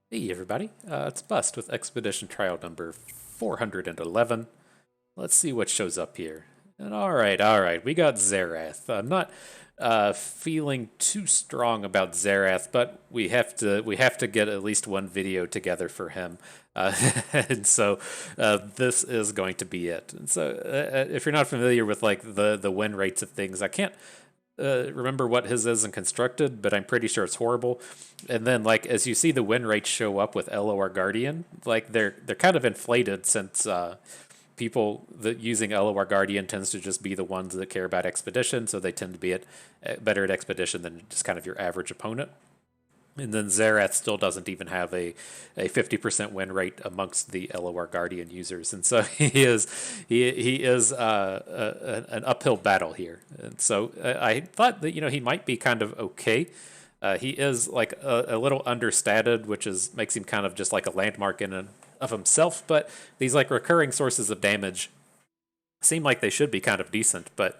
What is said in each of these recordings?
Hey everybody, it's Bust with Expedition Trial number 411. Let's see what shows up here. And all right, we got Xerath. I'm not feeling too strong about Xerath, but we have to get at least one video together for him, uh, and so this is going to be it. And so, if you're not familiar with like the win rates of things, I can't remember what his is in constructed, but I'm pretty sure it's horrible. And then like as you see the win rates show up with LOR Guardian, like they're kind of inflated since people that using LOR Guardian tends to just be the ones that care about Expedition, so they tend to be better at Expedition than just kind of your average opponent. And then Xerath still doesn't even have a 50% win rate amongst the LOR Guardian users, and so he is an uphill battle here. And so I thought that he might be kind of okay. He is like a little understated, which is makes him kind of just like a landmark in and of himself. But these like recurring sources of damage seem like they should be kind of decent, but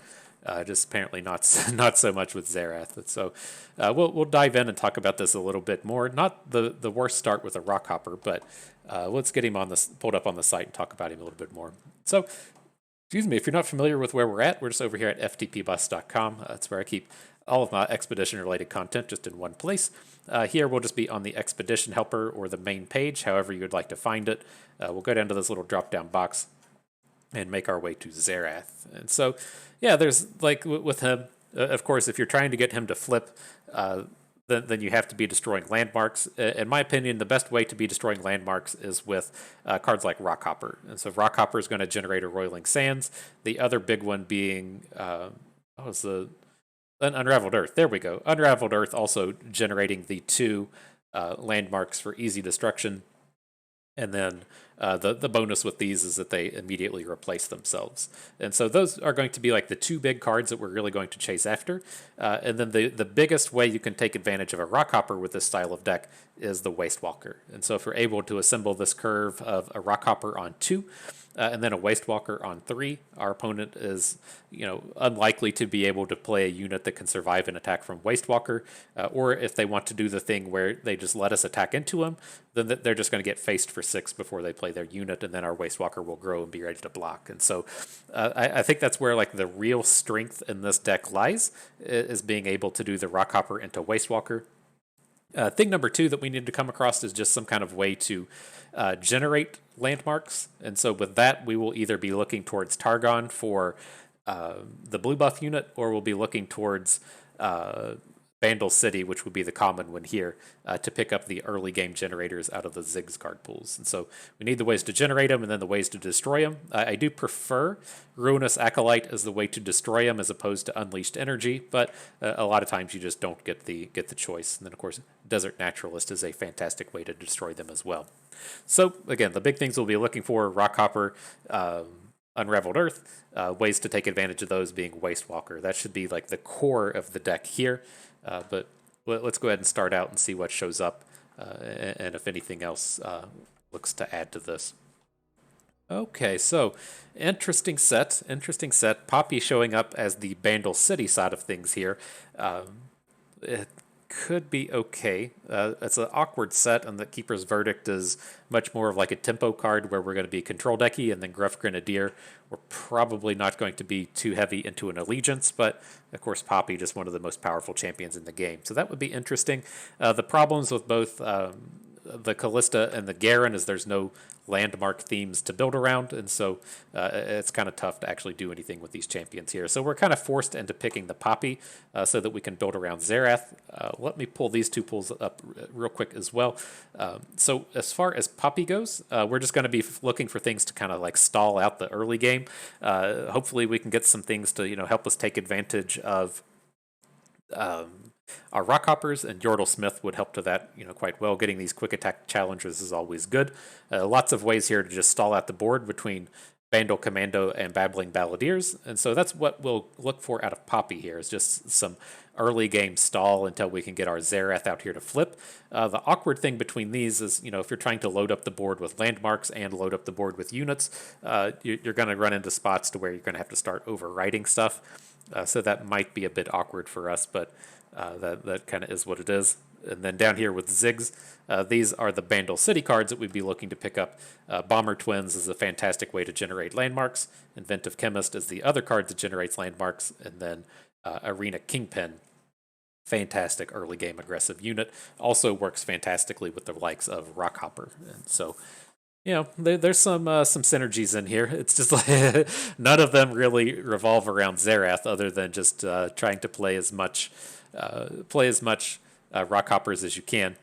just apparently not not so much with Xerath. And so we'll dive in and talk about this a little bit more. Not the worst start with a rock hopper, but let's get him on this pulled up on the site and talk about him a little bit more. So excuse me, if you're not familiar with where we're at, we're just over here at ftpbus.com. That's where I keep all of my expedition related content just in one place. Here we'll just be on the expedition helper or the main page, however you would like to find it. We'll go down to this little drop down box and make our way to Xerath. And so, yeah, there's like with him, of course, if you're trying to get him to flip, then you have to be destroying landmarks. In my opinion, the best way to be destroying landmarks is with cards like Rockhopper. And so Rockhopper is going to generate a Roiling Sands. The other big one being, what was the Unraveled Earth? There we go. Unraveled Earth also generating the two landmarks for easy destruction, and then the bonus with these is that they immediately replace themselves. And so those are going to be like the two big cards that we're really going to chase after. And then the biggest way you can take advantage of a Rockhopper with this style of deck is the Wastewalker. And so if we're able to assemble this curve of a Rockhopper on 2, and then a Wastewalker on 3, our opponent is, unlikely to be able to play a unit that can survive an attack from Wastewalker. Or if they want to do the thing where they just let us attack into them, then they're just going to get faced for 6 before they play their unit, and then our Wastewalker will grow and be ready to block. And so I think that's where like the real strength in this deck lies, is being able to do the Rockhopper into Wastewalker. Thing number 2 that we need to come across is just some kind of way to generate landmarks. And so with that, we will either be looking towards Targon for the blue buff unit, or we'll be looking towards Vandal City, which would be the common one here, to pick up the early game generators out of the Ziggs card pools. And so we need the ways to generate them and then the ways to destroy them. I do prefer Ruinous Acolyte as the way to destroy them as opposed to Unleashed Energy, but a lot of times you just don't get the choice. And then of course Desert Naturalist is a fantastic way to destroy them as well. So again, the big things we'll be looking for: Rockhopper, Unraveled Earth, ways to take advantage of those being Wastewalker. That should be like the core of the deck here. But let's go ahead and start out and see what shows up, and if anything else looks to add to this. Okay, so interesting set. Poppy showing up as the Bandle City side of things here. It could be okay. It's an awkward set, and the Keeper's Verdict is much more of like a tempo card where we're going to be control decky, and then Gruff Grenadier. We're probably not going to be too heavy into an allegiance, but of course Poppy just one of the most powerful champions in the game, so that would be interesting. The problems with both the Callista and the Garen is there's no landmark themes to build around, and so it's kind of tough to actually do anything with these champions here. So we're kind of forced into picking the Poppy so that we can build around Xerath. Let me pull these two pools up real quick as well. So as far as Poppy goes, we're just going to be looking for things to kind of like stall out the early game. Hopefully we can get some things to help us take advantage of our Rockhoppers, and Yordle Smith would help to that quite well. Getting these quick attack challenges is always good. Lots of ways here to just stall out the board between Vandal Commando and Babbling Balladeers, and so that's what we'll look for out of Poppy here, is just some early game stall until we can get our Xerath out here to flip. The awkward thing between these is, if you're trying to load up the board with landmarks and load up the board with units, you're going to run into spots to where you're going to have to start overwriting stuff. So that might be a bit awkward for us, but That kind of is what it is. And then down here with Ziggs, these are the Bandle City cards that we'd be looking to pick up. Bomber Twins is a fantastic way to generate landmarks. Inventive Chemist is the other card that generates landmarks. And then Arena Kingpin, fantastic early game aggressive unit. Also works fantastically with the likes of Rockhopper. And so, there's some synergies in here. It's just like none of them really revolve around Xerath, other than just trying to play as much Rockhoppers as you can.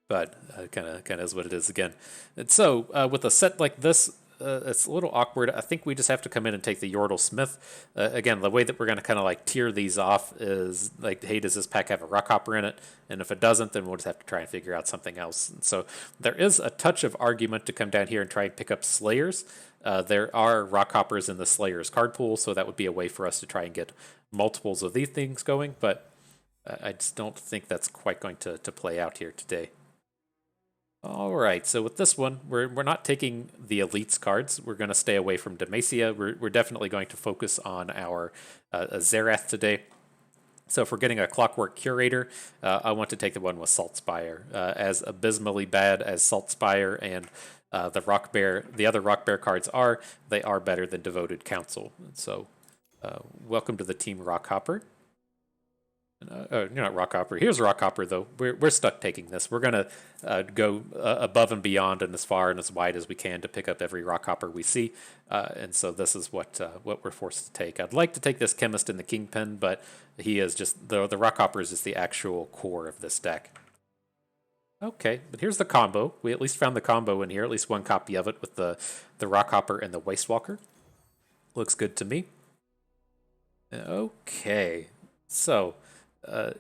But kind of is what it is again. And so with a set like this, it's a little awkward. I think we just have to come in and take the Yordle Smith. Again, the way that we're going to kind of like tier these off is like, hey, does this pack have a Rockhopper in it? And if it doesn't, then we'll just have to try and figure out something else. And so there is a touch of argument to come down here and try and pick up Slayers. There are Rockhoppers in the Slayers card pool, so that would be a way for us to try and get multiples of these things going. But I just don't think that's quite going to play out here today. All right, so with this one, we're not taking the Elites cards. We're going to stay away from Demacia. We're definitely going to focus on our Xerath today. So if we're getting a Clockwork Curator, I want to take the one with Saltspire. As abysmally bad as Saltspire and the other Rock Bear cards are, they are better than Devoted Council. So welcome to the Team Rockhopper. You're not Rockhopper. Here's Rockhopper, though. We're stuck taking this. We're going to go above and beyond and as far and as wide as we can to pick up every Rockhopper we see. And so this is what we're forced to take. I'd like to take this Chemist in the Kingpin, but he is just the Rockhopper is just the actual core of this deck. Okay, but here's the combo. We at least found the combo in here, at least one copy of it with the Rockhopper and the Wastewalker. Looks good to me. Okay, so...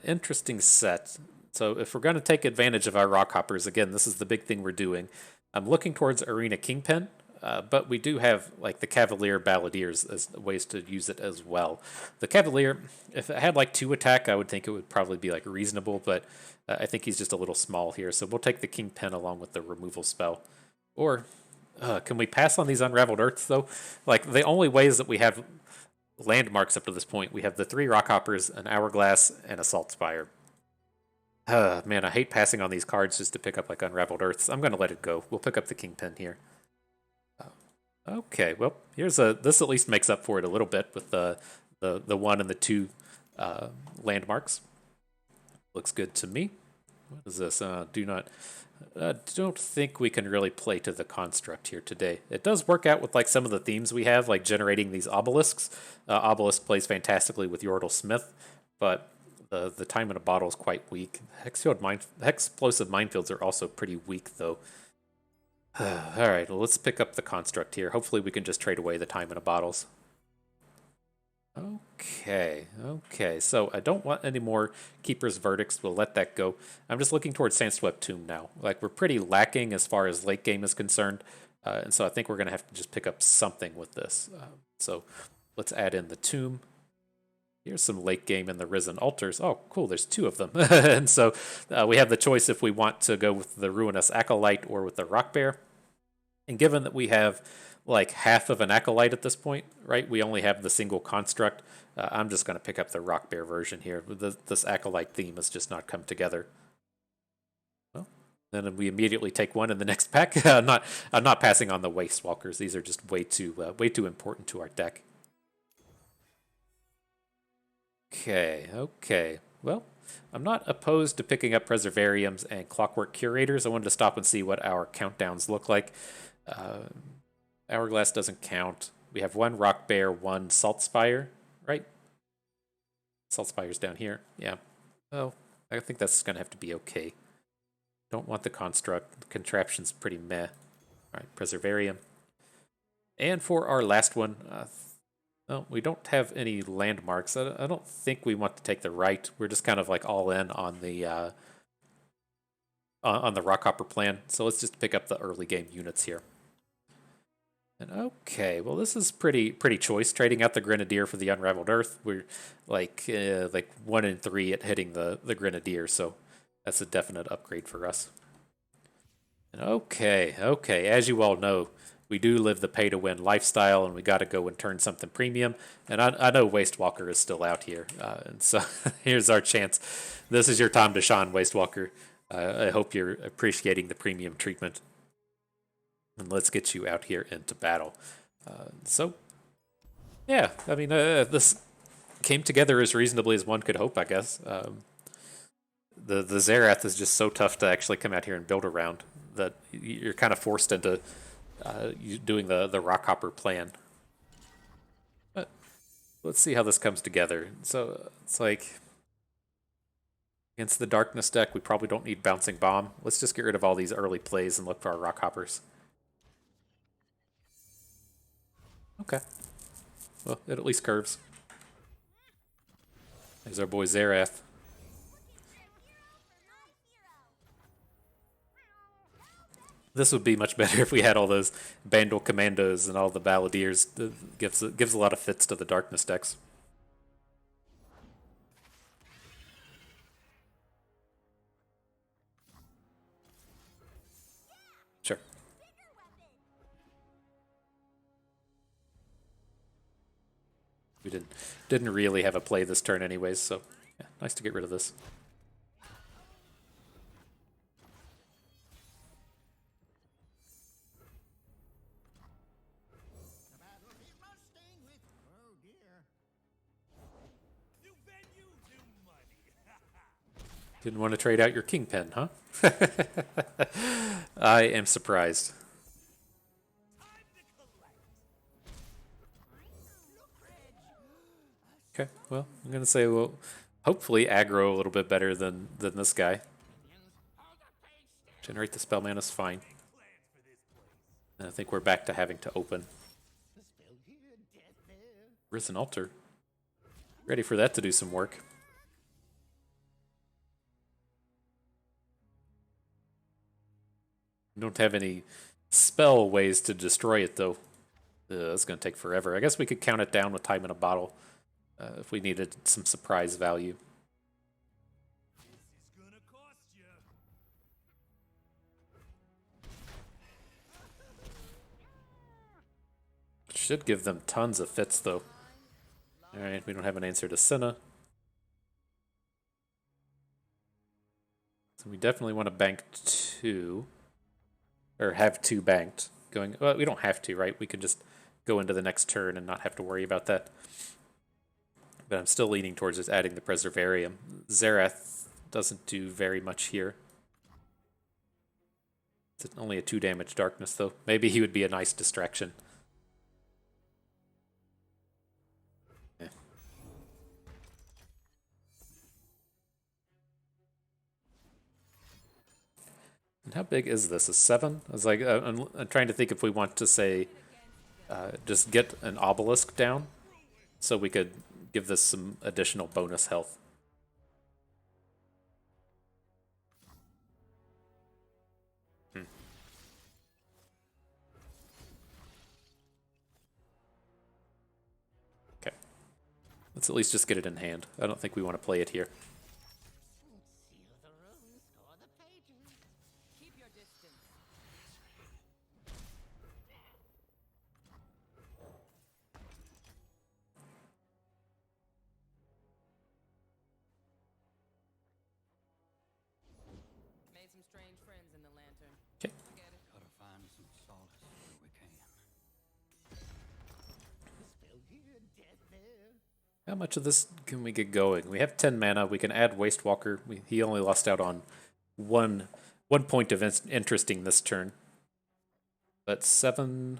interesting set. So if we're going to take advantage of our Rockhoppers, again, this is the big thing we're doing. I'm looking towards Arena Kingpin, but we do have like the Cavalier Balladeers as ways to use it as well. The Cavalier, if it had like 2 attack, I would think it would probably be like reasonable, but I think he's just a little small here. So we'll take the Kingpin along with the removal spell. Or can we pass on these Unraveled Earths though? Like the only ways that we have landmarks up to this point, we have the 3 Rockhoppers, an Hourglass, and a Saltspire. Man, I hate passing on these cards just to pick up like Unraveled Earths. I'm going to let it go. We'll pick up the Kingpin here. Okay, well, this at least makes up for it a little bit with the 1 and the 2 landmarks. Looks good to me. What is this? Don't think we can really play to the construct here today. It does work out with like some of the themes we have, like generating these obelisks. Obelisk plays fantastically with Yordle Smith, but the time in a bottle is quite weak. Explosive minefields are also pretty weak, though. All right, well, let's pick up the construct here. Hopefully we can just trade away the time in a bottles. Okay, so I don't want any more Keeper's Verdicts. We'll let that go. I'm just looking towards Sandswept Tomb now. Like, we're pretty lacking as far as late game is concerned, and so I think we're going to have to just pick up something with this. So let's add in the Tomb. Here's some late game in the Risen Altars. Oh, cool, there's 2 of them. And so we have the choice if we want to go with the Ruinous Acolyte or with the Rock Bear. And given that we have like half of an Acolyte at this point, right? We only have the single construct. I'm just going to pick up the Rock Bear version here. This Acolyte theme has just not come together. Well, then we immediately take one in the next pack. I'm not passing on the Wastewalkers. These are just way too important to our deck. Okay. Well, I'm not opposed to picking up Preservariums and Clockwork Curators. I wanted to stop and see what our countdowns look like. Hourglass doesn't count. We have 1 Rock Bear, 1 Saltspire, right? Saltspire's down here. Yeah. Well, I think that's going to have to be okay. Don't want the construct. The contraption's pretty meh. All right, Preservarium. And for our last one, well, we don't have any landmarks. I don't think we want to take the right. We're just kind of like all in on the Rockhopper plan. So let's just pick up the early game units here. And okay, well, this is pretty choice. Trading out the Grenadier for the Unraveled Earth. We're like 1 in 3 at hitting the Grenadier, so that's a definite upgrade for us. And okay, as you all know, we do live the pay-to-win lifestyle, and we got to go and turn something premium. And I know Wastewalker is still out here, and so here's our chance. This is your time to shine, Wastewalker. I hope you're appreciating the premium treatment. And let's get you out here into battle. So, yeah, I mean, this came together as reasonably as one could hope, I guess. The Xerath is just so tough to actually come out here and build around that you're kind of forced into doing the Rockhopper plan. But let's see how this comes together. So it's like against the Darkness deck, we probably don't need Bouncing Bomb. Let's just get rid of all these early plays and look for our Rockhoppers. Okay. Well, it at least curves. There's our boy Xerath. This would be much better if we had all those Bandle Commandos and all the Balladeers. It gives a lot of fits to the Darkness decks. Sure. We didn't really have a play this turn anyways, so yeah, nice to get rid of this. Didn't want to trade out your Kingpin, huh? I am surprised. Okay, well, I'm going to say, well, hopefully aggro a little bit better than this guy. Generate the spell mana is fine. And I think we're back to having to open. Risen Altar. Ready for that to do some work. Don't have any spell ways to destroy it, though. That's going to take forever. I guess we could count it down with Time in a Bottle if we needed some surprise value. Should give them tons of fits, though. Alright, we don't have an answer to Senna. So we definitely want to bank 2. Or have 2 banked. Well, we don't have to, right? We could just go into the next turn and not have to worry about that. But I'm still leaning towards just adding the Preservarium. Xerath doesn't do very much here. It's only a 2 damage Darkness, though. Maybe he would be a nice distraction. And how big is this? A 7? I was like, I'm trying to think if we want to say, just get an obelisk down, so we could give this some additional bonus health. Okay. Let's at least just get it in hand. I don't think we want to play it here. How much of this can we get going? We have 10 mana. We can add Wastewalker. He only lost out on one point of interesting this turn. But 7...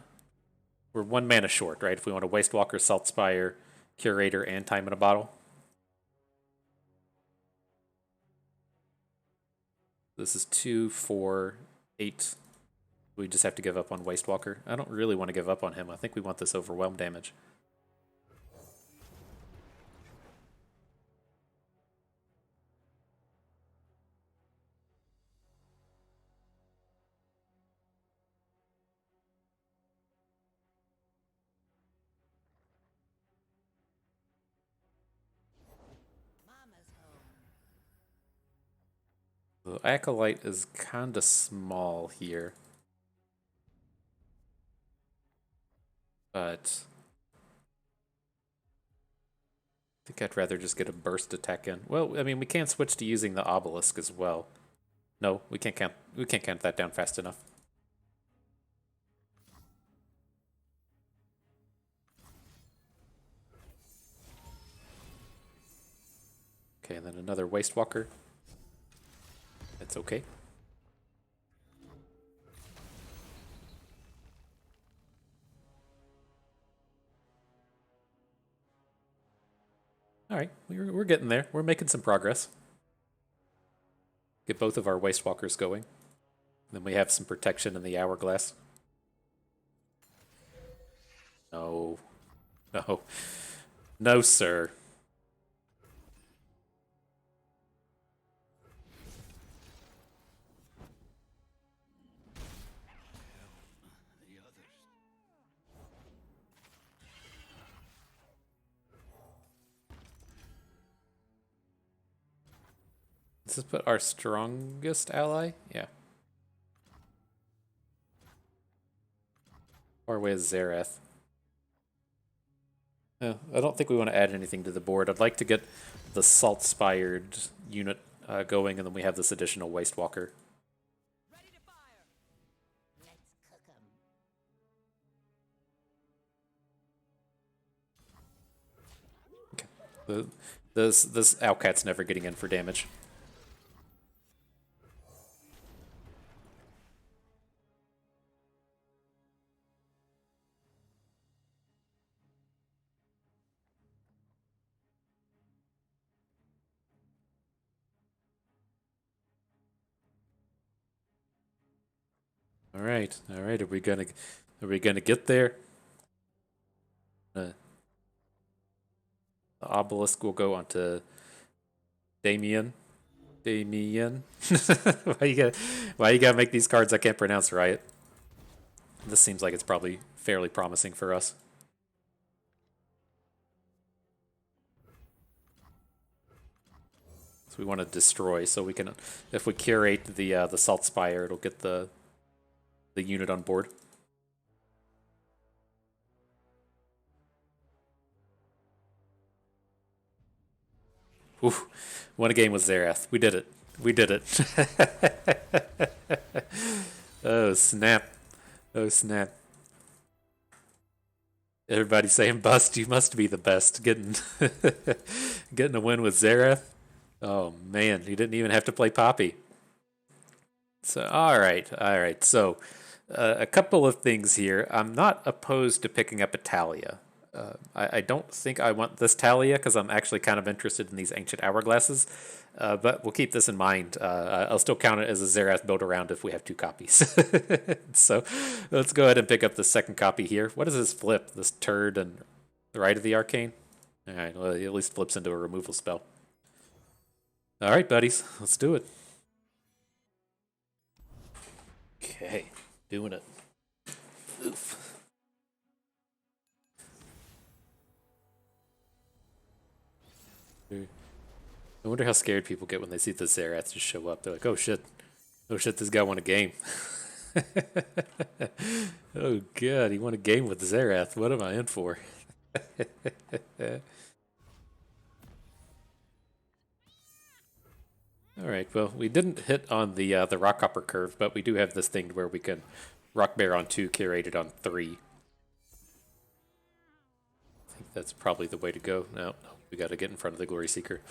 We're 1 mana short, right? If we want a Wastewalker, Saltspire, Curator, and Time in a Bottle. This is 2, 4, 8. We just have to give up on Wastewalker. I don't really want to give up on him. I think we want this overwhelm damage. The Acolyte is kind of small here. but I think I'd rather just get a burst attack in. Well, I mean, we can switch to using the obelisk as well. No, we can't count. We can't count that down fast enough. Okay, and then another Waste Walker. That's okay. All right, we're getting there. We're making some progress. Get both of our Waste Walkers going. Then we have some protection in the hourglass. No. No. No, sir. Does this put our strongest ally? Yeah. Far away is Xerath. I don't think we want to add anything to the board. I'd like to get the Salt-Spired unit going, and then we have this additional Waste Walker. Ready to fire. Let's cook 'em. Okay. This Owlcat's never getting in for damage. All right. Are we gonna get there? The obelisk will go onto Damien. Damien. Why you gotta make these cards I can't pronounce right? This seems like it's probably fairly promising for us. So we want to destroy, so we can, if we curate the Salt Spire, it'll get the unit on board. Oof. Won a game with Xerath. We did it. We did it. Oh, snap. Oh, snap. Everybody saying bust, you must be the best. Getting getting a win with Xerath. Oh man, he didn't even have to play Poppy. So all right. So a couple of things here. I'm not opposed to picking up a Talia. I don't think I want this Talia because I'm actually kind of interested in these ancient hourglasses. But we'll keep this in mind. I'll still count it as a Xerath build around if we have two copies. So let's go ahead and pick up the second copy here. What does this flip? This turd and the right of the arcane? All right, well, it at least flips into a removal spell. All right, buddies, let's do it. Okay, doing it. Oof. I wonder how scared people get when they see the Xerath just show up. They're like, oh shit, this guy won a game. Oh god, he won a game with Xerath. What am I in for? All right, well, we didn't hit on the Rockhopper curve, but we do have this thing where we can Rock Bear on 2, curated on 3. I think that's probably the way to go. No, we got to get in front of the Glory Seeker.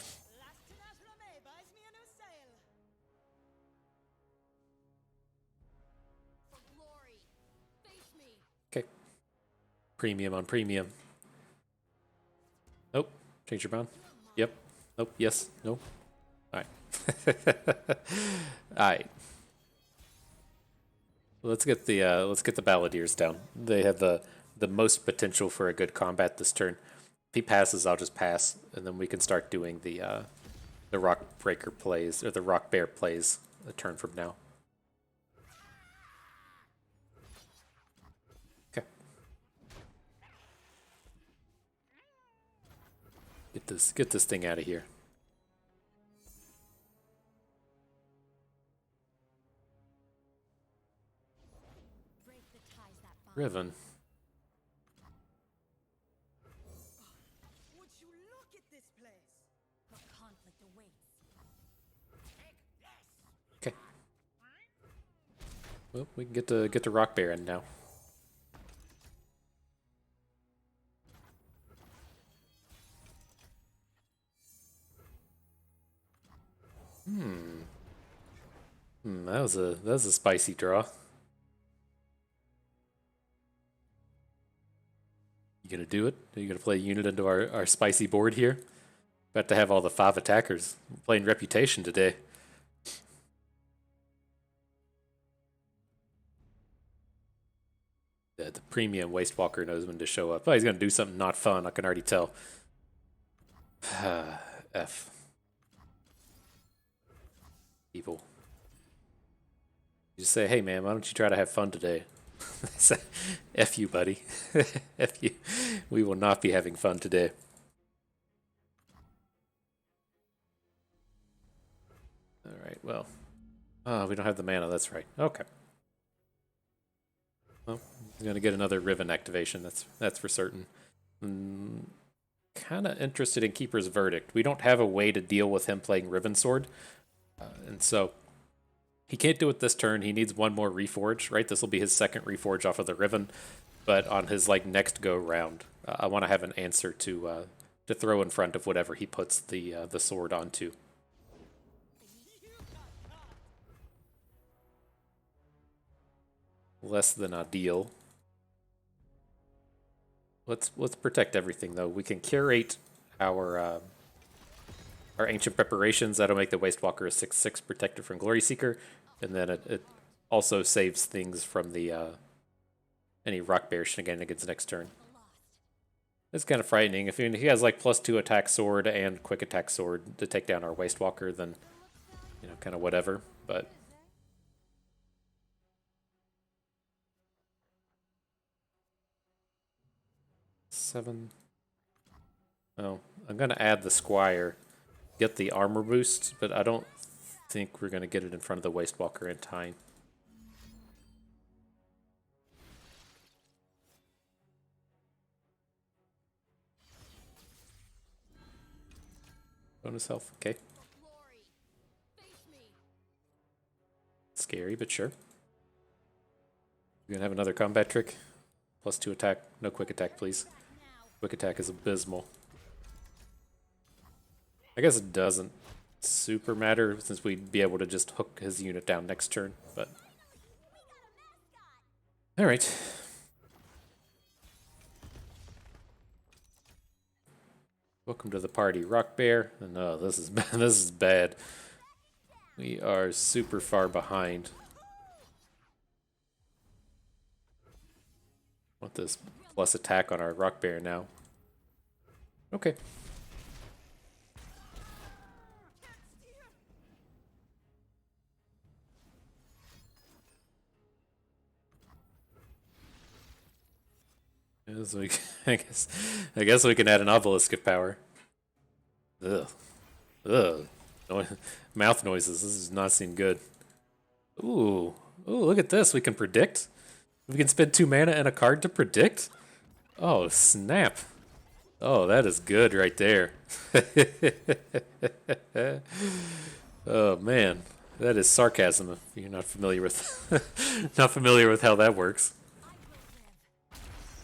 Okay. Premium on premium. Nope. Change your bound. Yep. Nope. Yes. No. All right. All right. Let's get the Balladeers down. They have the most potential for a good combat this turn. If he passes, I'll just pass, and then we can start doing the Rock Breaker plays or the Rock Bear plays a turn from now. Okay. Get this thing out of here. Riven. Well, we can get to Rock Baron now. That was a spicy draw. You gonna do it? Are you gonna play a unit into our spicy board here? About to have all the 5 attackers playing Reputation today. The premium Wastewalker knows when to show up. Oh, he's gonna do something not fun. I can already tell. F. Evil. You just say, hey man, why don't you try to have fun today? F you, buddy. F you. We will not be having fun today. Alright, well. Oh, we don't have the mana, that's right. Okay. Well, he's gonna get another Riven activation, that's for certain. Kinda interested in Keeper's Verdict. We don't have a way to deal with him playing Riven Sword. And so he can't do it this turn. He needs one more Reforge, right? This will be his second Reforge off of the Riven. But on his next go round, I want to have an answer to throw in front of whatever he puts the sword onto. Less than ideal. Let's protect everything though. We can curate our ancient preparations. That'll make the Wastewalker a 6/6 protector from Glory Seeker, and then it also saves things from the any Rock Bear shenanigans next turn. It's kind of frightening. If he has +2 attack sword and quick attack sword to take down our Wastewalker, then kind of whatever. But 7. Oh, I'm gonna add the Squire, get the armor boost, but I don't think we're gonna get it in front of the Wastewalker in time. Bonus health, okay. Scary, but sure. We're gonna have another combat trick. +2 attack, no quick attack, please. Quick attack is abysmal. I guess it doesn't super matter since we'd be able to just hook his unit down next turn, but... Alright. Welcome to the party, Rock Bear. No, this is this is bad. We are super far behind. Want this plus attack on our Rock Bear now. Okay. I guess we can add an obelisk of power. Ugh. Ugh. Mouth noises. This does not seem good. Ooh. Ooh, look at this. We can predict. We can spend 2 mana and a card to predict? Oh, snap. Oh, that is good right there. Oh, man. That is sarcasm if you're not familiar with not familiar with how that works.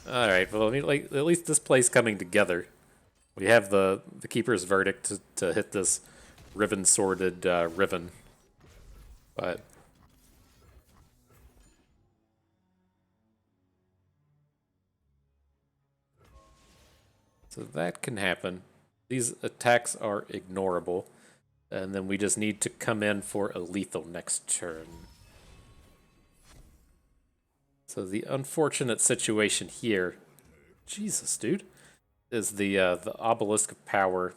Alright, well, I mean, at least this play's coming together. We have the Keeper's Verdict to hit this Riven-sworded Riven. But... so that can happen. These attacks are ignorable. And then we just need to come in for a lethal next turn. So the unfortunate situation here, Jesus, dude, is the obelisk of power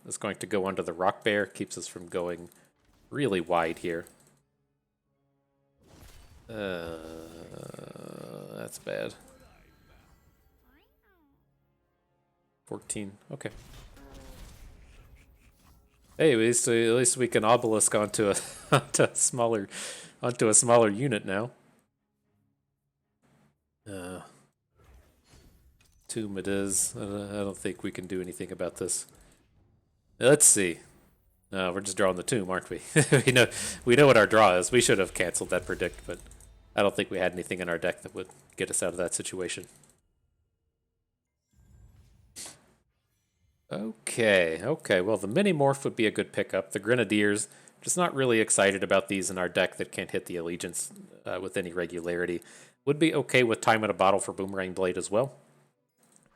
is going to go under the Rock Bear. Keeps us from going really wide here. That's bad. 14. Okay. Hey, at least we can obelisk onto a onto a smaller unit now. Tomb it is. I don't think we can do anything about this. Let's see. No, we're just drawing the tomb, aren't we? we know what our draw is. We should have canceled that predict, but I don't think we had anything in our deck that would get us out of that situation. Okay, okay. Well, the mini morph would be a good pickup. The Grenadiers, just not really excited about these in our deck that can't hit the Allegiance with any regularity. Would be okay with Time in a Bottle for Boomerang Blade as well.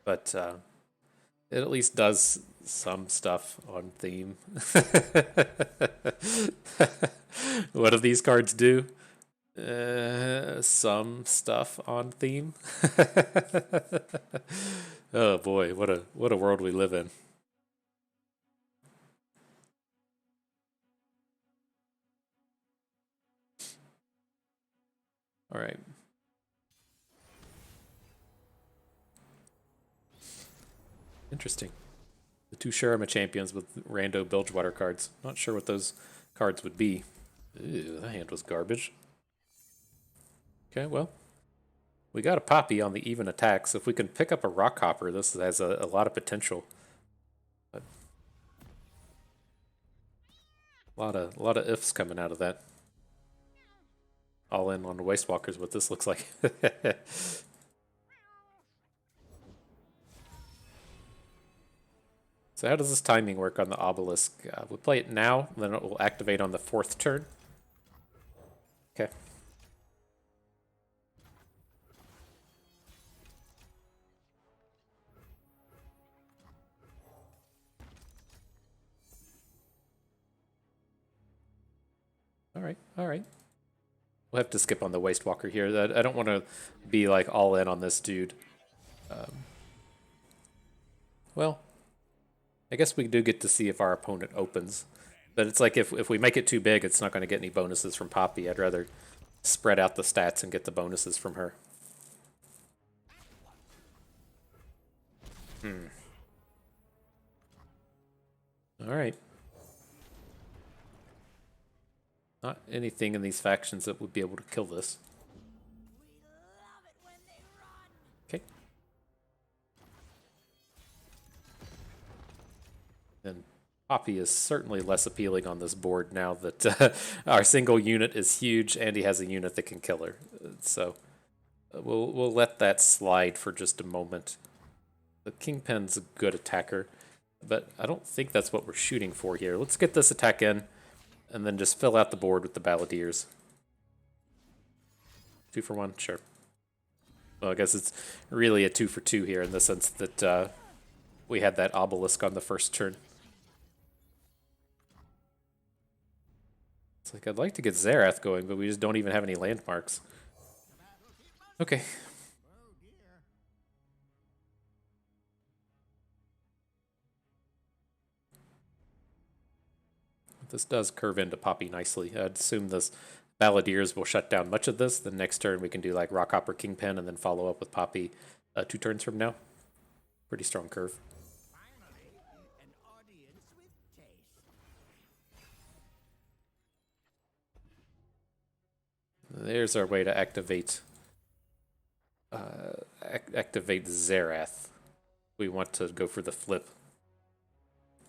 But it at least does some stuff on theme. What do these cards do? Some stuff on theme. Oh boy, what a world we live in. All right. Interesting. The two Sharama champions with rando Bilgewater cards. Not sure what those cards would be. Ew, that hand was garbage. Okay, well, we got a Poppy on the even attack, so if we can pick up a Rock Hopper, this has a lot of potential. But a lot of ifs coming out of that. All in on the Waste Walkers, what this looks like. So how does this timing work on the Obelisk? We'll play it now, then it will activate on the 4th turn. Okay. All right, all right. We'll have to skip on the Waste Walker here. I don't want to be like all in on this dude. Well, I guess we do get to see if our opponent opens. But it's like if we make it too big, it's not going to get any bonuses from Poppy. I'd rather spread out the stats and get the bonuses from her. All right. Not anything in these factions that would be able to kill this. We love it when they run. Okay. And Poppy is certainly less appealing on this board now that our single unit is huge and he has a unit that can kill her. So we'll let that slide for just a moment. The Kingpin's a good attacker, but I don't think that's what we're shooting for here. Let's get this attack in and then just fill out the board with the Balladeers. 2 for 1, sure. Well, I guess it's really a 2 for 2 here in the sense that we had that Obelisk on the first turn. It's like I'd like to get Xerath going, but we just don't even have any landmarks. Okay. This does curve into Poppy nicely. I'd assume this Balladeers will shut down much of this. The next turn we can do like Rockhopper Kingpin and then follow up with Poppy 2 turns from now. Pretty strong curve. Finally, an audience with taste. There's our way to activate activate Xerath. We want to go for the flip.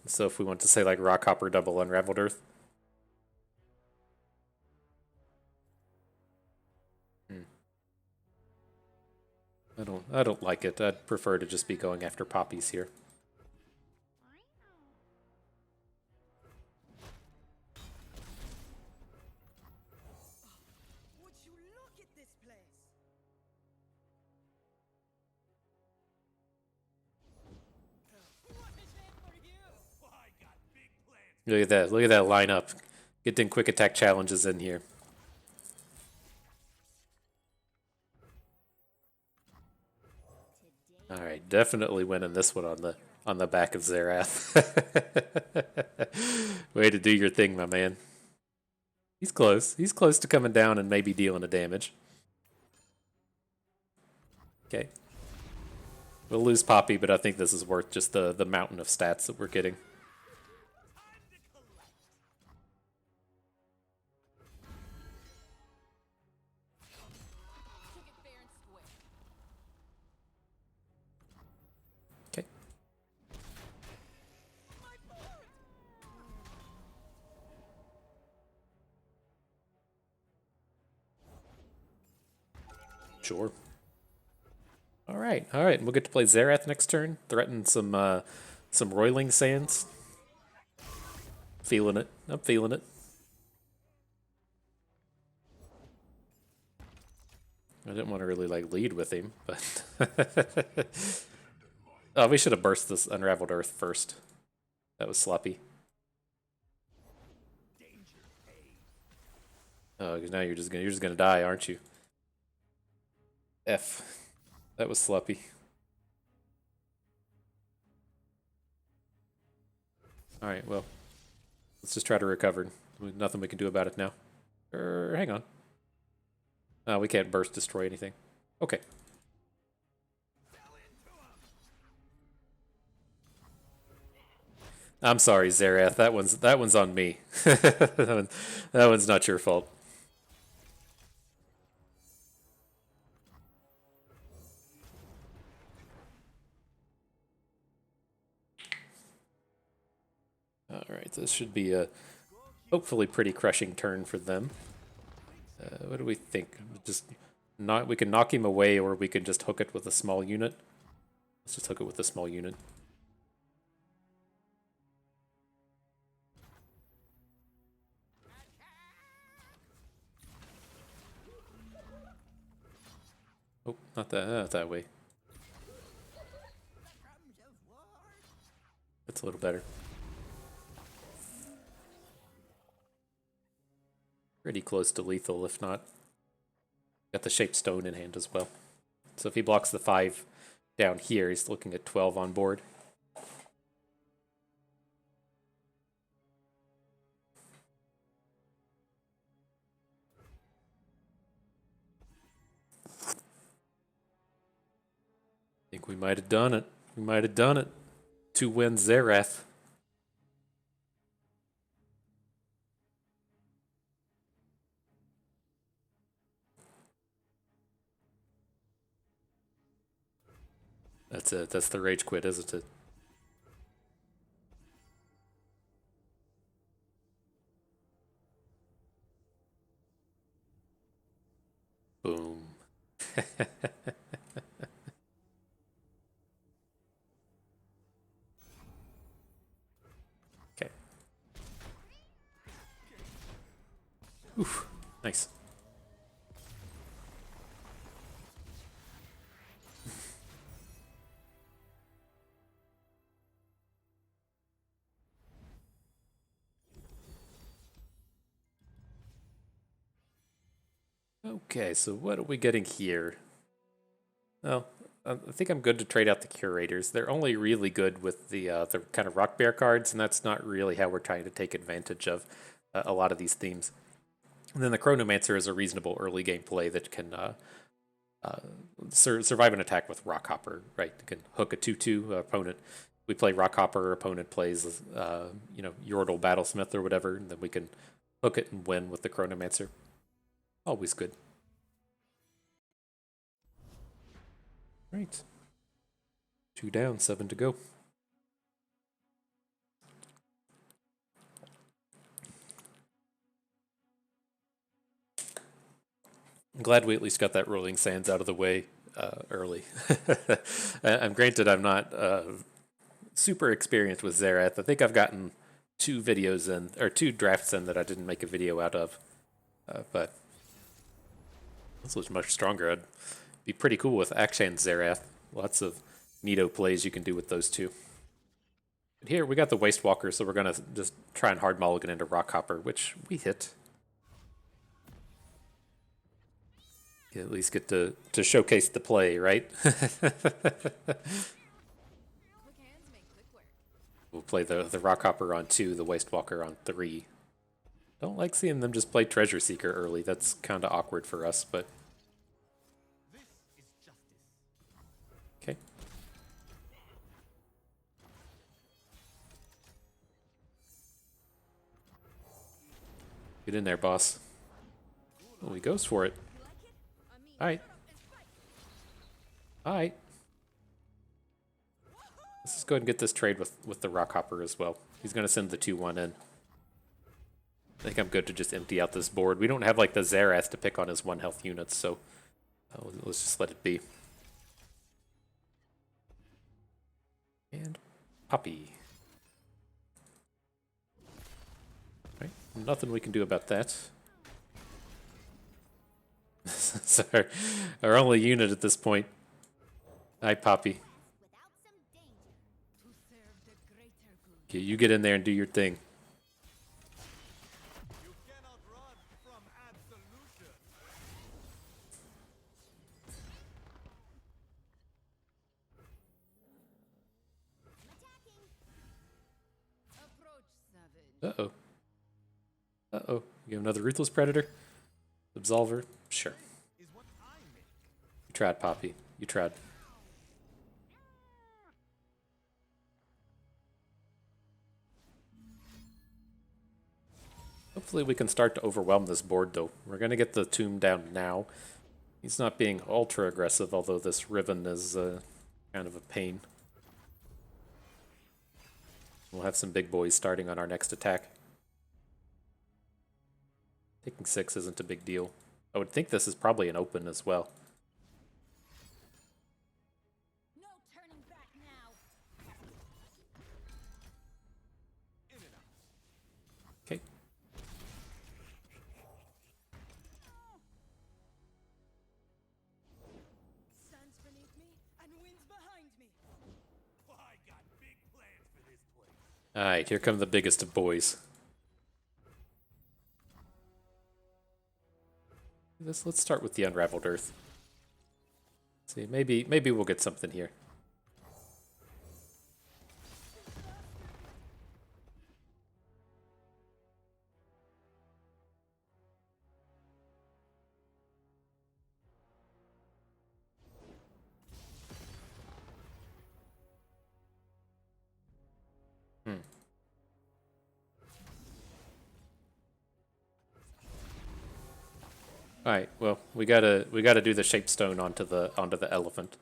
So if we want to say like Rockhopper double Unraveled Earth. I don't like it. I'd prefer to just be going after poppies here. Would you look at this place? What is it for you? I got big plans. Look at that. Look at that lineup. Getting quick attack challenges in here. All right, definitely winning this one on the back of Xerath. Way to do your thing, my man. He's close. He's close to coming down and maybe dealing a damage. Okay. We'll lose Poppy, but I think this is worth just the mountain of stats that we're getting. Keep it fair and square. Okay. My board! Sure. All right, all right. We'll get to play Xerath next turn. Threaten some roiling sands. Feeling it. I'm feeling it. I didn't want to really like lead with him, but oh, we should have burst this Unraveled Earth first. That was sloppy. Oh, now you're just gonna die, aren't you? F. That was sloppy. All right, well, let's just try to recover. Nothing we can do about it now. Hang on. We can't burst destroy anything. Okay. I'm sorry, Xerath. That one's on me. that one's not your fault. All right, this should be a hopefully pretty crushing turn for them. What do we think? We can knock him away, or we can just hook it with a small unit. Let's just hook it with a small unit. Oh, not that way. That's a little better. Pretty close to lethal, if not. Got the shaped stone in hand as well. So if he blocks the 5 down here, he's looking at 12 on board. I think we might have done it. We might have done it. 2 wins Xerath. That's it. That's the rage quit, isn't it? Boom. Okay. Oof. Nice. Okay, so what are we getting here? Well, I think I'm good to trade out the curators. They're only really good with the kind of rock bear cards, and that's not really how we're trying to take advantage of a lot of these themes. And then the Chronomancer is a reasonable early game play that can survive an attack with Rockhopper, right? You can hook a 2/2 opponent. We play Rockhopper, opponent plays, Yordle Battlesmith or whatever, and then we can hook it and win with the Chronomancer. Always good. Right. 2 down, 7 to go. I'm glad we at least got that Rolling Sands out of the way early. I'm granted I'm not super experienced with Xerath. I think I've gotten 2 videos in, or 2 drafts in that I didn't make a video out of. But this was much stronger. I'd be pretty cool with Akshan Xerath. Lots of neato plays you can do with those 2. But here we got the Waste Walker, so we're gonna just try and hard mulligan into Rockhopper, which we hit. You at least get to showcase the play, right? We'll play the Rockhopper on 2, the Waste Walker on 3. Don't like seeing them just play Treasure Seeker early. That's kind of awkward for us, but okay. Get in there, boss. Oh, he goes for it. Alright. Alright. Let's just go ahead and get this trade with the Rockhopper as well. He's going to send the 2/1 in. I think I'm good to just empty out this board. We don't have like the Xerath to pick on his 1 health units, so Let's just let it be. And Poppy. Right, nothing we can do about that. It's our only unit at this point. Hi, Poppy. without some danger. To serve the greater good. Okay, you get in there and do your thing. You cannot run from absolution. Attacking. Approach, savage. Uh-oh. Uh-oh. You have another Ruthless Predator? Absolver? Sure. Is what I make. You tried, Poppy. You tried. Hopefully we can start to overwhelm this board, though. We're going to get the tomb down now. He's not being ultra aggressive, although this Riven is kind of a pain. We'll have some big boys starting on our next attack. Taking 6 isn't a big deal. I would think this is probably an open as well. No turning back now. In and out. Okay. Sun's beneath me and winds behind me. I got big plans for this place. Alright, here come the biggest of boys. Let's start with the Unraveled Earth. See, maybe we'll get something here. All right. Well, we gotta do the shape stone onto the elephant.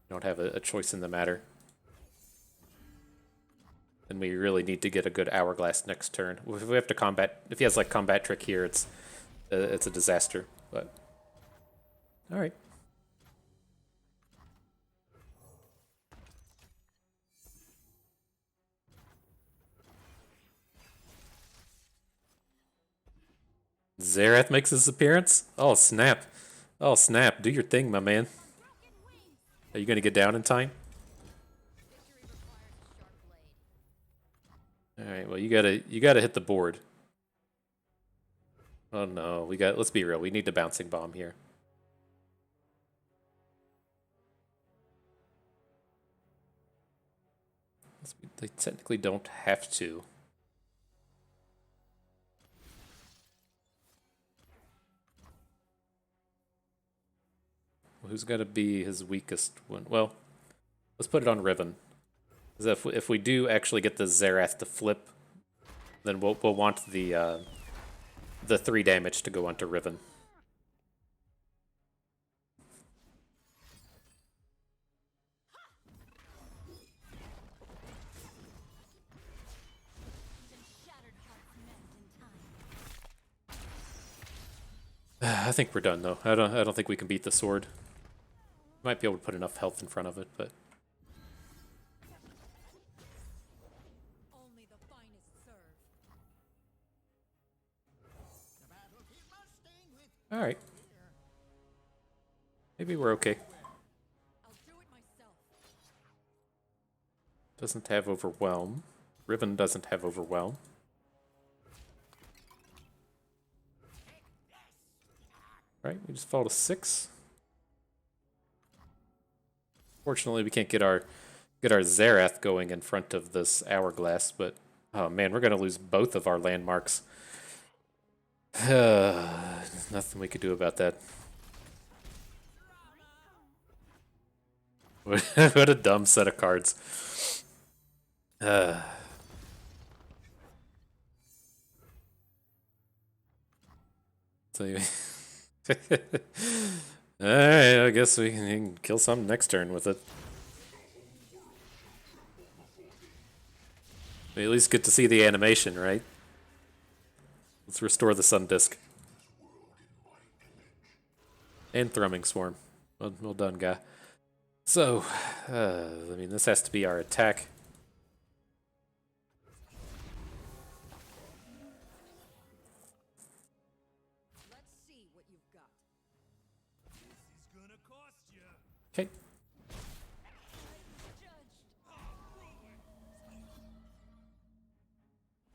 We don't have a choice in the matter. And we really need to get a good hourglass next turn. If we have to combat, if he has like combat trick here, it's a disaster. But all right. Xerath makes his appearance? Oh, snap. Oh, snap. Do your thing, my man. Are you going to get down in time? Victory requires a sharp blade. All right, well, you gotta hit the board. Oh, no. Let's be real. We need a bouncing bomb here. They technically don't have to. Who's got to be his weakest one? Well, let's put it on Riven. Because if we do actually get the Xerath to flip, then we'll want the 3 damage to go onto Riven. Even shattered hearts mend in time. I think we're done though. I don't think we can beat the sword. Might be able to put enough health in front of it, but Only the finest serve. all right. Maybe we're okay. I'll do it myself. Doesn't have overwhelm. Riven doesn't have overwhelm. Right, we just fall to 6. Fortunately, we can't get our Xerath going in front of this hourglass, but oh man, we're gonna lose both of our landmarks. There's nothing we could do about that. What a dumb set of cards. So you alright, I guess we can kill something next turn with it. We at least get to see the animation, right? Let's restore the sun disk. And Thrumming Swarm. Well done, guy. So, I mean, this has to be our attack. Let's see what you've got. This is gonna cost you. Okay.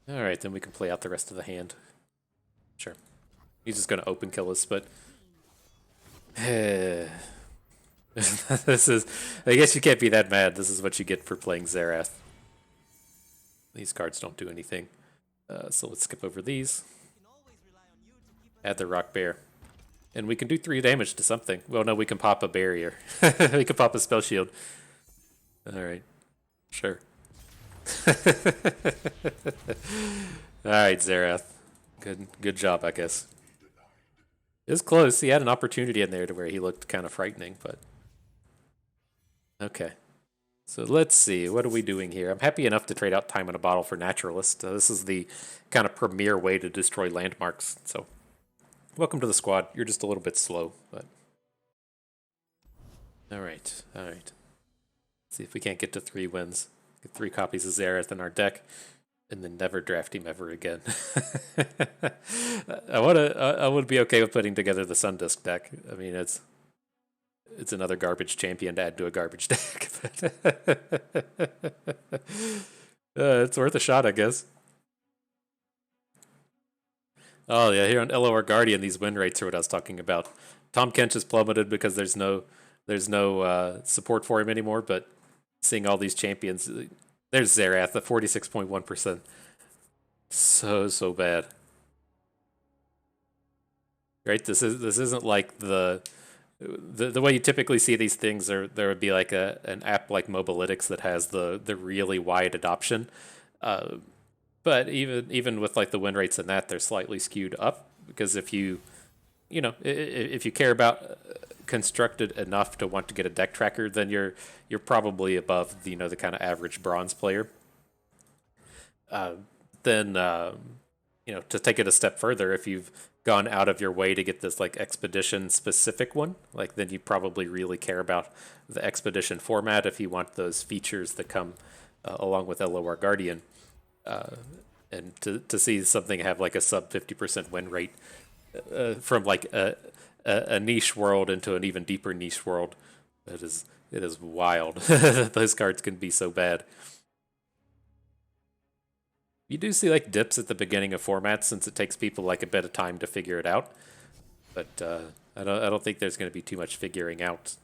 Alright, then we can play out the rest of the hand. Sure. He's just gonna open kill us, but... this is... I guess you can't be that mad. This is what you get for playing Xerath. These cards don't do anything. So let's skip over these. Add the Rock Bear. And we can do 3 damage to something. Well, no, we can pop a barrier. We can pop a spell shield. Alright. Sure. Alright, Xerath. Good job, I guess. It was close. He had an opportunity in there to where he looked kind of frightening, but... Okay. So let's see. What are we doing here? I'm happy enough to trade out Time in a Bottle for Naturalist. This is the kind of premier way to destroy landmarks, so... Welcome to the squad. You're just a little bit slow, but... Alright. See if we can't get to 3 wins. Get 3 copies of Xerath in our deck, and then never draft him ever again. I would be okay with putting together the Sundisk deck. I mean, it's another garbage champion to add to a garbage deck. It's worth a shot, I guess. Oh yeah, here on LOR Guardian, these win rates are what I was talking about. Tom Kench has plummeted because there's no support for him anymore, but seeing all these champions, there's Xerath at 46.1%. So bad. Right? This isn't like the way you typically see these things. There would be like an app like Mobalytics that has the really wide adoption. But even with like the win rates in that, they're slightly skewed up because if you care about constructed enough to want to get a deck tracker, then you're probably above the kind of average bronze player. Then to take it a step further, if you've gone out of your way to get this like expedition specific one, like then you probably really care about the expedition format if you want those features that come along with LOR Guardian. And to see something have like a sub 50% win rate from like a niche world into an even deeper niche world, it is wild. Those cards can be so bad. You do see like dips at the beginning of formats since it takes people like a bit of time to figure it out, but I don't think there's going to be too much figuring out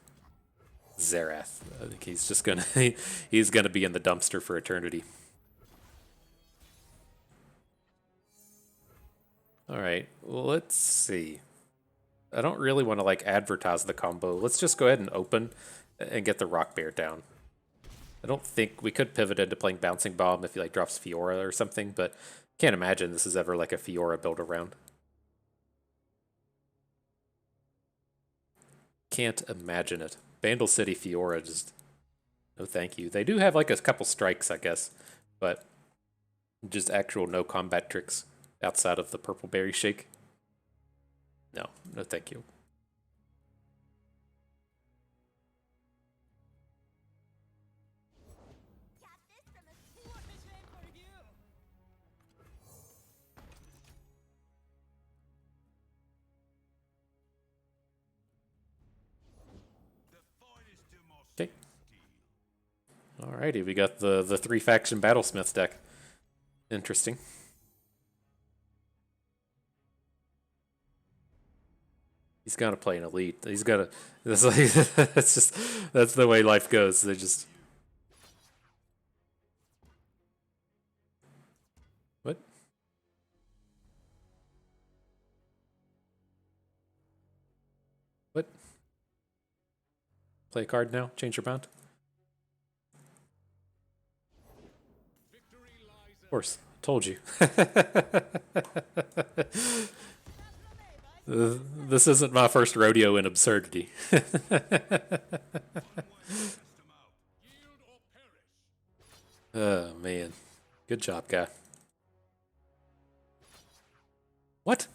Xerath. I think he's just gonna he's gonna be in the dumpster for eternity. All right, well, let's see. I don't really want to like advertise the combo. Let's just go ahead and open and get the Rock Bear down. I don't think we could pivot into playing Bouncing Bomb if he like drops Fiora or something, but can't imagine this is ever like a Fiora build around. Can't imagine it. Bandle City Fiora just no thank you. They do have like a couple strikes, I guess, but just actual no combat tricks outside of the Purple Berry Shake. No thank you. Okay. Alrighty, we got the 3-faction Battlesmith deck. Interesting. He's gonna play an elite. He's gonna. That's like that's the way life goes. They just. What? What? Play a card now. Change your bound. Of course, told you. This isn't my first rodeo in absurdity. Oh, man. Good job, guy. What?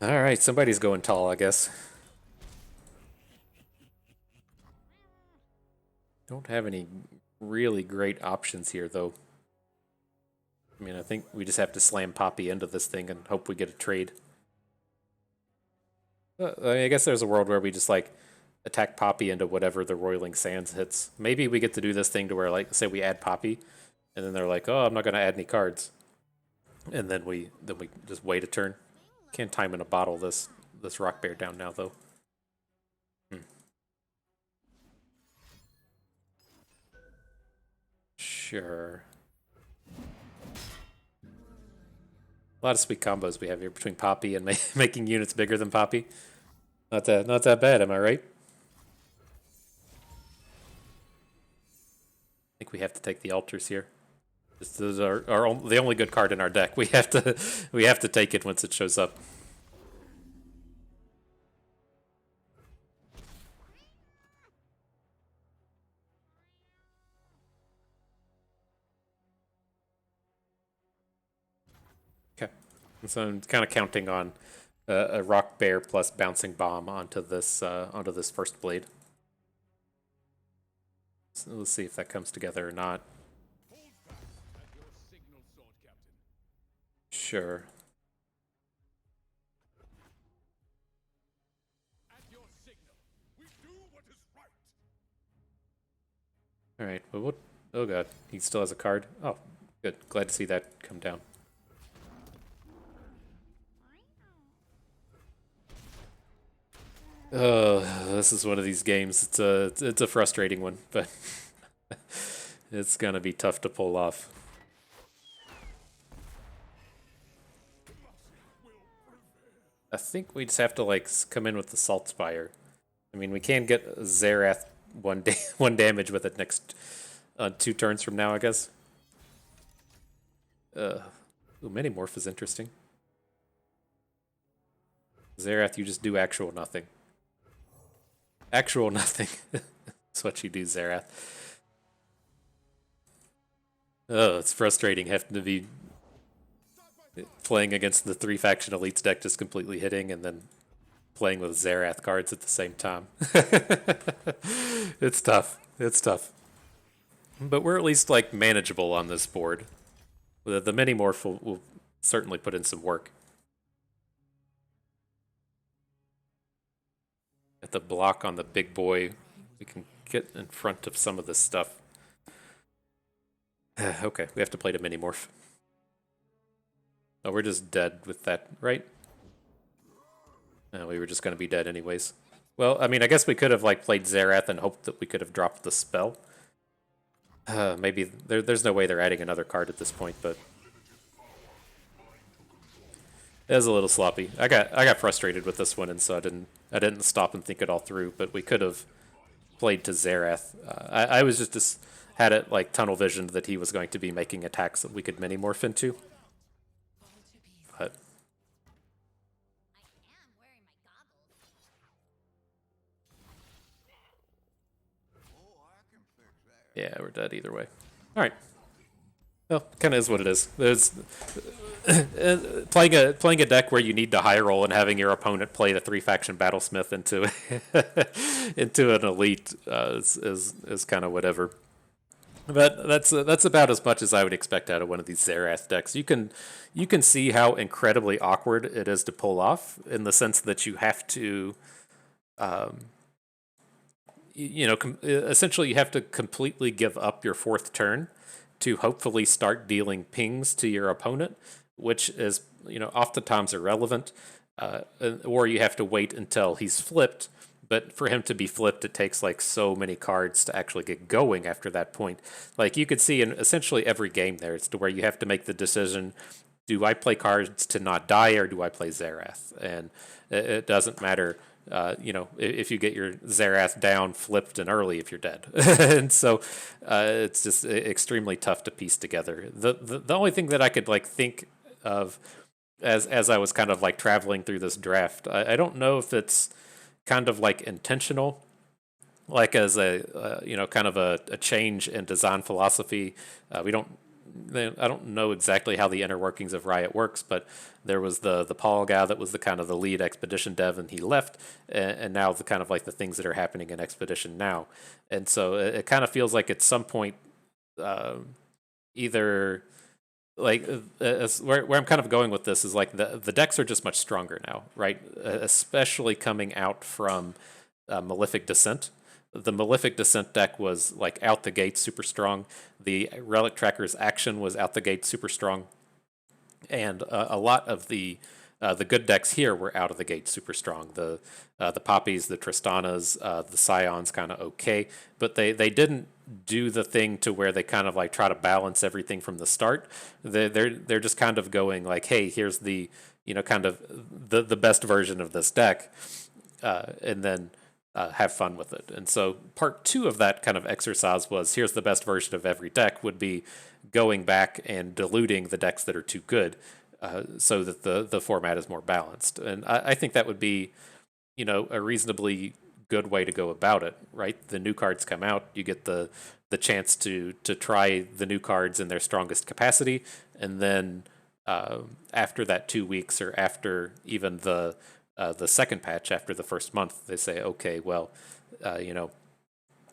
All right, somebody's going tall, I guess. Don't have any really great options here, though. I mean, I think we just have to slam Poppy into this thing and hope we get a trade. I mean, I guess there's a world where we just like attack Poppy into whatever the Roiling Sands hits. Maybe we get to do this thing to where, like, say we add Poppy, and then they're like, "Oh, I'm not going to add any cards," and then we just wait a turn. Can't time in a bottle this Rock Bear down now, though. Sure. A lot of sweet combos we have here between Poppy and making units bigger than Poppy. Not that bad, am I right? I think we have to take the altars here. This is the only good card in our deck. We have to take it once it shows up. Okay, so I'm kind of counting on a Rock Bear plus Bouncing Bomb onto this first blade. So let's see if that comes together or not. Sure. All right. Well, what? Oh god, he still has a card. Oh, good. Glad to see that come down. Oh, this is one of these games. It's a frustrating one, but it's gonna be tough to pull off. I think we just have to like come in with the Salt Spire. I mean, we can get Xerath one damage with it next 2 turns from now, I guess. Ooh, Minimorph is interesting. Xerath, you just do actual nothing. Actual nothing. That's what you do, Xerath. Oh, it's frustrating having to be playing against the 3-faction elites deck, just completely hitting, and then playing with Xerath cards at the same time. It's tough. It's tough. But we're at least like manageable on this board. The Minimorph will certainly put in some work. At the block on the big boy, we can get in front of some of this stuff. Okay, we have to play the Minimorph. Oh, we're just dead with that, right? No, we were just going to be dead anyways. Well, I mean, I guess we could have like played Xerath and hoped that we could have dropped the spell. Maybe there's no way they're adding another card at this point, but it was a little sloppy. I got frustrated with this one, and so I didn't stop and think it all through. But we could have played to Xerath. I was just had it like tunnel visioned that he was going to be making attacks that we could Minimorph into. But yeah, we're dead either way. All right. Well, kind of is what it is. There's playing a deck where you need to high roll and having your opponent play the 3-faction battlesmith into into an elite is kind of whatever. But that's about as much as I would expect out of one of these Xerath decks. You can see how incredibly awkward it is to pull off, in the sense that you have to, essentially you have to completely give up your 4th turn to hopefully start dealing pings to your opponent, which is oftentimes irrelevant, or you have to wait until he's flipped. But for him to be flipped, it takes like so many cards to actually get going after that point. Like you could see in essentially every game there, it's to where you have to make the decision: do I play cards to not die, or do I play Xerath? And it doesn't matter, if you get your Xerath down, flipped, and early if you're dead. And so it's just extremely tough to piece together. The only thing that I could like think of as I was kind of like traveling through this draft, I don't know if it's kind of like intentional, like as a kind of a change in design philosophy. We don't I don't know exactly how the inner workings of Riot works, but there was the Paul guy that was the kind of the lead expedition dev, and he left, and now the kind of like the things that are happening in expedition now, and so it kind of feels like at some point, uh, either like where I'm kind of going with this is like the decks are just much stronger now, right? Especially coming out from Malefic Descent. The Malefic Descent deck was like out the gate super strong. The Relic Tracker's action was out the gate super strong, and a lot of the good decks here were out of the gate super strong. The Poppies, the Tristanas, the Scions kind of okay, but they didn't do the thing to where they kind of like try to balance everything from the start. They're just kind of going like, hey, here's the kind of the best version of this deck, and then have fun with it. And so part two of that kind of exercise was here's the best version of every deck would be going back and diluting the decks that are too good, so that the format is more balanced. And I think that would be a reasonably good way to go about it, right? The new cards come out, you get the chance to try the new cards in their strongest capacity, and then after that 2 weeks or after even the second patch after the first month, they say, okay, well, you know,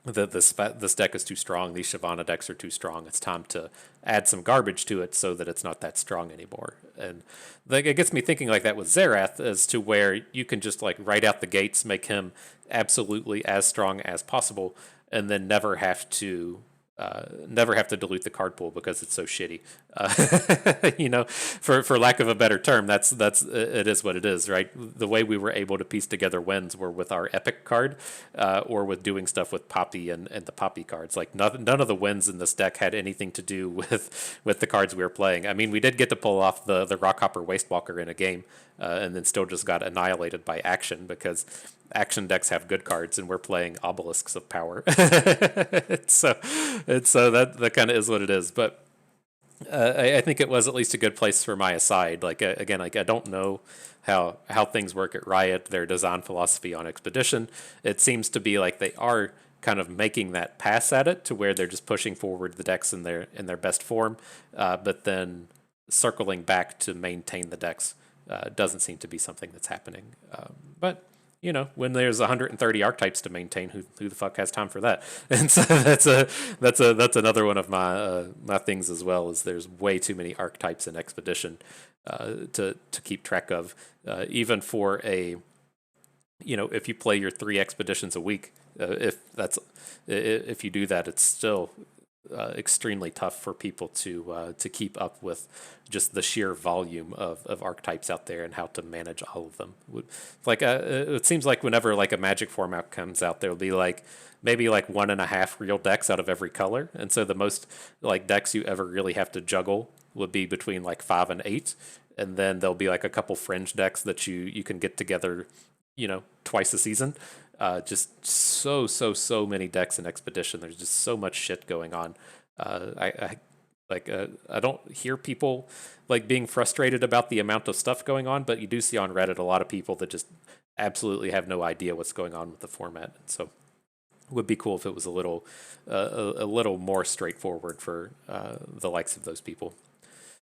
this deck is too strong. These Shyvana decks are too strong. It's time to add some garbage to it so that it's not that strong anymore. And it gets me thinking like that with Xerath, as to where you can just like right out the gates make him absolutely as strong as possible, and then never have to dilute the card pool because it's so shitty. For lack of a better term, that's it is what it is, right? The way we were able to piece together wins were with our epic card, or with doing stuff with Poppy and the Poppy cards. Like none of the wins in this deck had anything to do with the cards we were playing. I mean, we did get to pull off the Rockhopper Wastewalker in a game, and then still just got annihilated by action because action decks have good cards and we're playing obelisks of power. so that kind of is what it is. But I think it was at least a good place for my aside. Like again, like I don't know how things work at Riot, their design philosophy on Expedition. It seems to be like they are kind of making that pass at it to where they're just pushing forward the decks in their best form, but then circling back to maintain the decks doesn't seem to be something that's happening. But when there's 130 archetypes to maintain, who the fuck has time for that? And so that's another one of my things as well. Is there's way too many archetypes in Expedition to keep track of, even for a if you play your 3 expeditions a week, if you do that, it's still extremely tough for people to keep up with just the sheer volume of archetypes out there and how to manage all of them. Like it seems like whenever like a Magic format comes out, there'll be like maybe like 1.5 real decks out of every color, and so the most like decks you ever really have to juggle would be between like 5 and 8, and then there'll be like a couple fringe decks that you can get together twice a season. Just so many decks in Expedition. There's just so much shit going on. I don't hear people like being frustrated about the amount of stuff going on, but you do see on Reddit a lot of people that just absolutely have no idea what's going on with the format. So it would be cool if it was a little more straightforward for the likes of those people.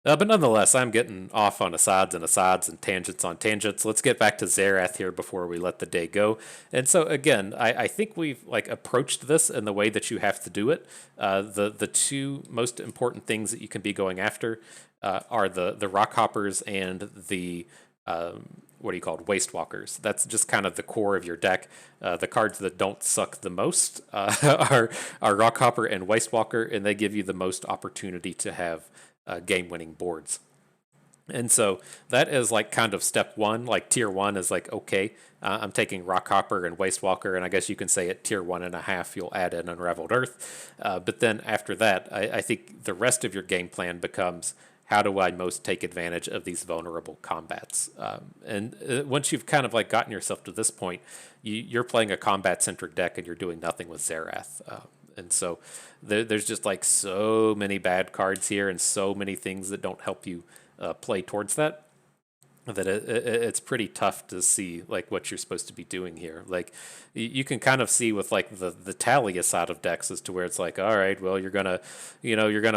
But nonetheless, I'm getting off on asides and tangents on tangents. Let's get back to Xerath here before we let the day go. And so again, I think we've like approached this in the way that you have to do it. The two most important things that you can be going after are the Rockhoppers and the what do you call it, Wastewalkers. That's just kind of the core of your deck. The cards that don't suck the most are Rockhopper and Wastewalker, and they give you the most opportunity to have game-winning boards. And so that is like kind of step one. Like tier 1 is like, okay, I'm taking Rockhopper and Wastewalker, and I guess you can say at tier 1.5 you'll add in Unraveled Earth. But then after that, I think the rest of your game plan becomes, how do I most take advantage of these vulnerable combats? And once you've kind of like gotten yourself to this point, you're playing a combat-centric deck and you're doing nothing with Xerath. And so there's just like so many bad cards here and so many things that don't help you play towards that. that it's pretty tough to see like what you're supposed to be doing here. Like you can kind of see with like the Talia side of decks as to where it's like, all right, well you're gonna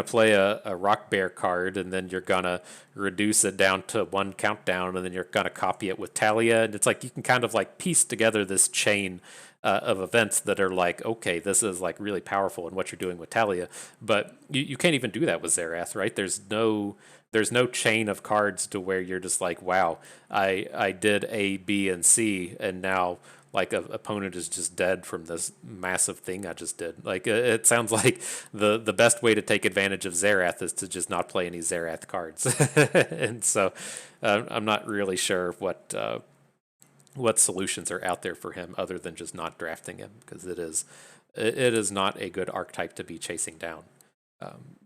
play a Rock Bear card and then you're gonna reduce it down to one countdown and then you're gonna copy it with Talia, and it's like you can kind of like piece together this chain of events that are like, okay, this is like really powerful in what you're doing with Talia, but you can't even do that with Xerath, right? There's no chain of cards to where you're just like, wow, I did A, B, and C, and now like a opponent is just dead from this massive thing I just did. Like it sounds like the best way to take advantage of Xerath is to just not play any Xerath cards, and so I'm not really sure what solutions are out there for him other than just not drafting him, because it is not a good archetype to be chasing down.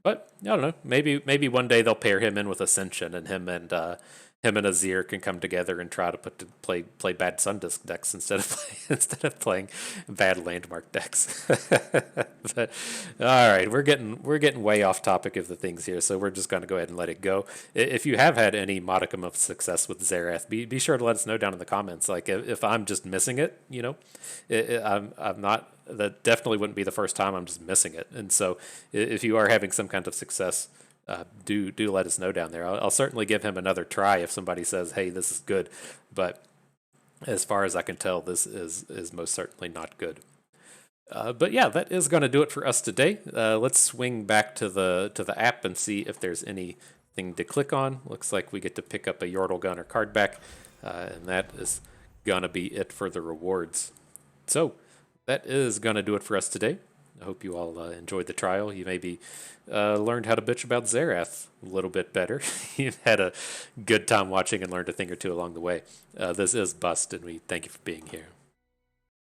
But I don't know. Maybe one day they'll pair him in with Ascension, and him and Azir can come together and try to play bad Sundisk decks instead of playing bad Landmark decks. But all right, we're getting way off topic of the things here, so we're just going to go ahead and let it go. If you have had any modicum of success with Xerath, be sure to let us know down in the comments. Like if I'm just missing it, I'm not. That definitely wouldn't be the first time I'm just missing it. And so if you are having some kind of success, do let us know down there. I'll certainly give him another try if somebody says, hey, this is good. But as far as I can tell, this is most certainly not good. But yeah, that is going to do it for us today. Let's swing back to the app and see if there's anything to click on. Looks like we get to pick up a Yordle Gunner card back, and that is going to be it for the rewards. So that is going to do it for us today. I hope you all enjoyed the trial. You maybe learned how to bitch about Xerath a little bit better. You've had a good time watching and learned a thing or two along the way. This is Bust, and we thank you for being here.